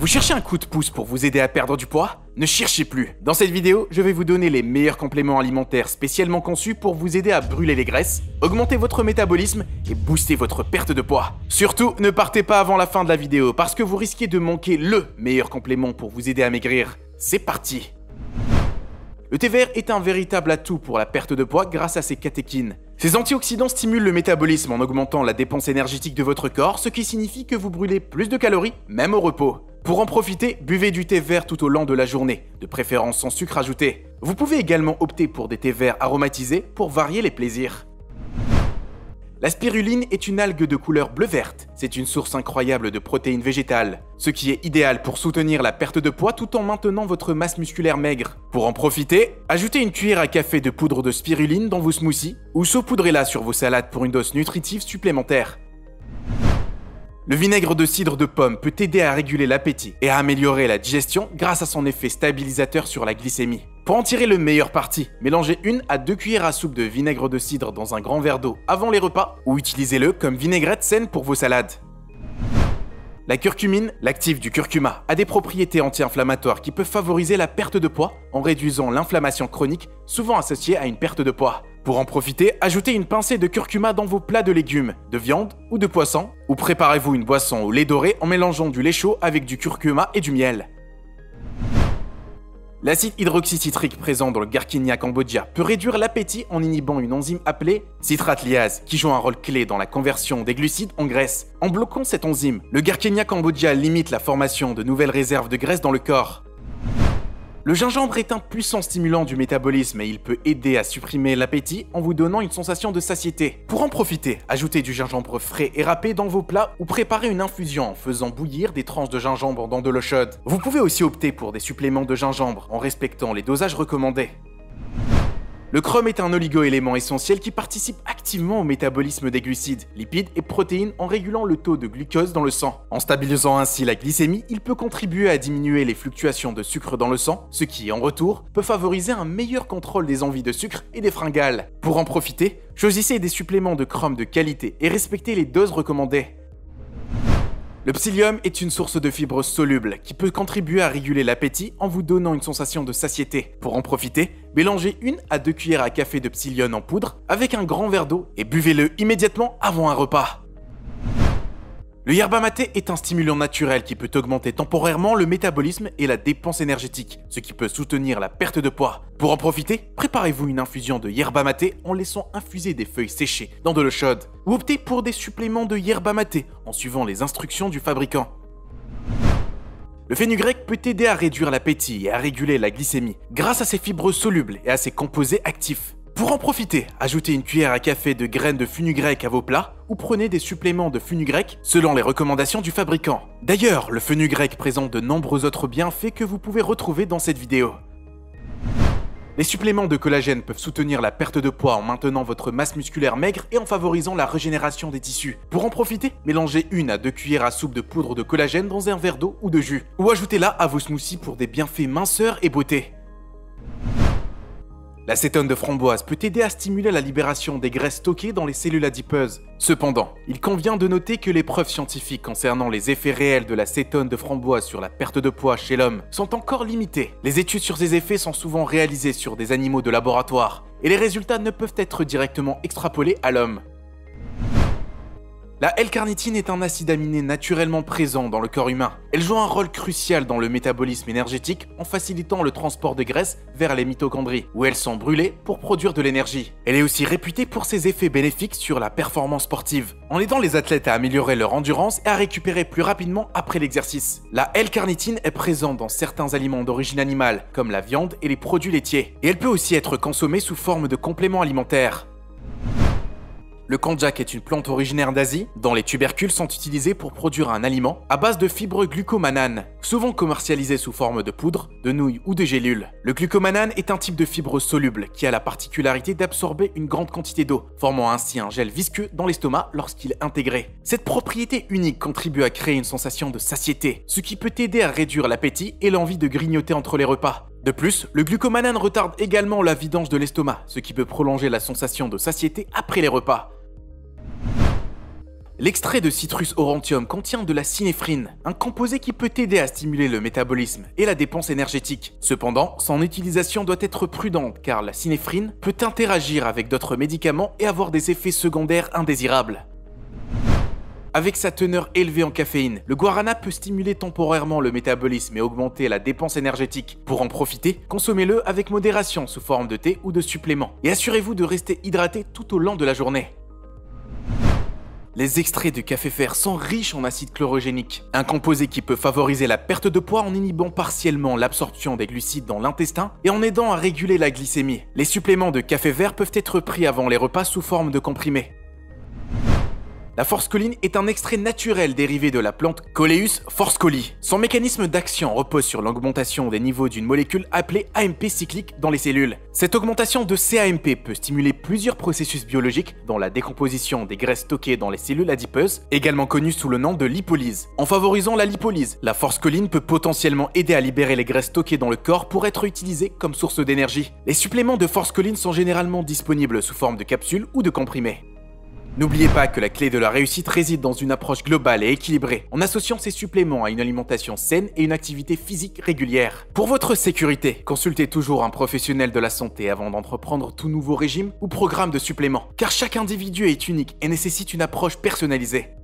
Vous cherchez un coup de pouce pour vous aider à perdre du poids? Ne cherchez plus. Dans cette vidéo, je vais vous donner les meilleurs compléments alimentaires spécialement conçus pour vous aider à brûler les graisses, augmenter votre métabolisme et booster votre perte de poids. Surtout, ne partez pas avant la fin de la vidéo parce que vous risquez de manquer le meilleur complément pour vous aider à maigrir. C'est parti! Le thé vert est un véritable atout pour la perte de poids grâce à ses catéchines. Ces antioxydants stimulent le métabolisme en augmentant la dépense énergétique de votre corps, ce qui signifie que vous brûlez plus de calories, même au repos. Pour en profiter, buvez du thé vert tout au long de la journée, de préférence sans sucre ajouté. Vous pouvez également opter pour des thés verts aromatisés pour varier les plaisirs. La spiruline est une algue de couleur bleu-verte. C'est une source incroyable de protéines végétales, ce qui est idéal pour soutenir la perte de poids tout en maintenant votre masse musculaire maigre. Pour en profiter, ajoutez une cuillère à café de poudre de spiruline dans vos smoothies ou saupoudrez-la sur vos salades pour une dose nutritive supplémentaire. Le vinaigre de cidre de pomme peut aider à réguler l'appétit et à améliorer la digestion grâce à son effet stabilisateur sur la glycémie. Pour en tirer le meilleur parti, mélangez 1 à 2 cuillères à soupe de vinaigre de cidre dans un grand verre d'eau avant les repas ou utilisez-le comme vinaigrette saine pour vos salades. La curcumine, l'actif du curcuma, a des propriétés anti-inflammatoires qui peuvent favoriser la perte de poids en réduisant l'inflammation chronique, souvent associée à une perte de poids. Pour en profiter, ajoutez une pincée de curcuma dans vos plats de légumes, de viande ou de poisson, ou préparez-vous une boisson au lait doré en mélangeant du lait chaud avec du curcuma et du miel. L'acide hydroxycitrique présent dans le Garcinia cambogia peut réduire l'appétit en inhibant une enzyme appelée citratliase, qui joue un rôle clé dans la conversion des glucides en graisse. En bloquant cette enzyme, le Garcinia cambogia limite la formation de nouvelles réserves de graisse dans le corps. Le gingembre est un puissant stimulant du métabolisme et il peut aider à supprimer l'appétit en vous donnant une sensation de satiété. Pour en profiter, ajoutez du gingembre frais et râpé dans vos plats ou préparez une infusion en faisant bouillir des tranches de gingembre dans de l'eau chaude. Vous pouvez aussi opter pour des suppléments de gingembre en respectant les dosages recommandés. Le chrome est un oligo-élément essentiel qui participe activement au métabolisme des glucides, lipides et protéines en régulant le taux de glucose dans le sang. En stabilisant ainsi la glycémie, il peut contribuer à diminuer les fluctuations de sucre dans le sang, ce qui, en retour, peut favoriser un meilleur contrôle des envies de sucre et des fringales. Pour en profiter, choisissez des suppléments de chrome de qualité et respectez les doses recommandées. Le psyllium est une source de fibres solubles qui peut contribuer à réguler l'appétit en vous donnant une sensation de satiété. Pour en profiter, mélangez 1 à 2 cuillères à café de psyllium en poudre avec un grand verre d'eau et buvez-le immédiatement avant un repas. Le yerba maté est un stimulant naturel qui peut augmenter temporairement le métabolisme et la dépense énergétique, ce qui peut soutenir la perte de poids. Pour en profiter, préparez-vous une infusion de yerba maté en laissant infuser des feuilles séchées dans de l'eau chaude, ou optez pour des suppléments de yerba maté en suivant les instructions du fabricant. Le fenugrec peut aider à réduire l'appétit et à réguler la glycémie grâce à ses fibres solubles et à ses composés actifs. Pour en profiter, ajoutez une cuillère à café de graines de fenugrec à vos plats ou prenez des suppléments de fenugrec selon les recommandations du fabricant. D'ailleurs, le fenugrec présente de nombreux autres bienfaits que vous pouvez retrouver dans cette vidéo. Les suppléments de collagène peuvent soutenir la perte de poids en maintenant votre masse musculaire maigre et en favorisant la régénération des tissus. Pour en profiter, mélangez 1 à 2 cuillères à soupe de poudre de collagène dans un verre d'eau ou de jus, ou ajoutez-la à vos smoothies pour des bienfaits minceur et beauté. L'acétone de framboise peut aider à stimuler la libération des graisses stockées dans les cellules adipeuses. Cependant, il convient de noter que les preuves scientifiques concernant les effets réels de l'acétone de framboise sur la perte de poids chez l'homme sont encore limitées. Les études sur ces effets sont souvent réalisées sur des animaux de laboratoire, et les résultats ne peuvent être directement extrapolés à l'homme. La L-carnitine est un acide aminé naturellement présent dans le corps humain. Elle joue un rôle crucial dans le métabolisme énergétique en facilitant le transport de graisse vers les mitochondries, où elles sont brûlées pour produire de l'énergie. Elle est aussi réputée pour ses effets bénéfiques sur la performance sportive, en aidant les athlètes à améliorer leur endurance et à récupérer plus rapidement après l'exercice. La L-carnitine est présente dans certains aliments d'origine animale, comme la viande et les produits laitiers, et elle peut aussi être consommée sous forme de complément alimentaire. Le konjac est une plante originaire d'Asie, dont les tubercules sont utilisés pour produire un aliment à base de fibres glucomanane, souvent commercialisé sous forme de poudre, de nouilles ou de gélules. Le glucomanane est un type de fibre soluble qui a la particularité d'absorber une grande quantité d'eau, formant ainsi un gel visqueux dans l'estomac lorsqu'il est intégré. Cette propriété unique contribue à créer une sensation de satiété, ce qui peut aider à réduire l'appétit et l'envie de grignoter entre les repas. De plus, le glucomanane retarde également la vidange de l'estomac, ce qui peut prolonger la sensation de satiété après les repas. L'extrait de Citrus aurantium contient de la synéphrine, un composé qui peut aider à stimuler le métabolisme et la dépense énergétique. Cependant, son utilisation doit être prudente car la synéphrine peut interagir avec d'autres médicaments et avoir des effets secondaires indésirables. Avec sa teneur élevée en caféine, le guarana peut stimuler temporairement le métabolisme et augmenter la dépense énergétique. Pour en profiter, consommez-le avec modération sous forme de thé ou de supplément. Et assurez-vous de rester hydraté tout au long de la journée. Les extraits de café fer sont riches en acide chlorogénique, un composé qui peut favoriser la perte de poids en inhibant partiellement l'absorption des glucides dans l'intestin et en aidant à réguler la glycémie. Les suppléments de café vert peuvent être pris avant les repas sous forme de comprimés. La forscoline est un extrait naturel dérivé de la plante Coleus forscoli. Son mécanisme d'action repose sur l'augmentation des niveaux d'une molécule appelée AMP cyclique dans les cellules. Cette augmentation de CAMP peut stimuler plusieurs processus biologiques, dont la décomposition des graisses stockées dans les cellules adipeuses, également connue sous le nom de lipolyse. En favorisant la lipolyse, la forscoline peut potentiellement aider à libérer les graisses stockées dans le corps pour être utilisées comme source d'énergie. Les suppléments de forscoline sont généralement disponibles sous forme de capsules ou de comprimés. N'oubliez pas que la clé de la réussite réside dans une approche globale et équilibrée, en associant ces suppléments à une alimentation saine et une activité physique régulière. Pour votre sécurité, consultez toujours un professionnel de la santé avant d'entreprendre tout nouveau régime ou programme de supplément, car chaque individu est unique et nécessite une approche personnalisée.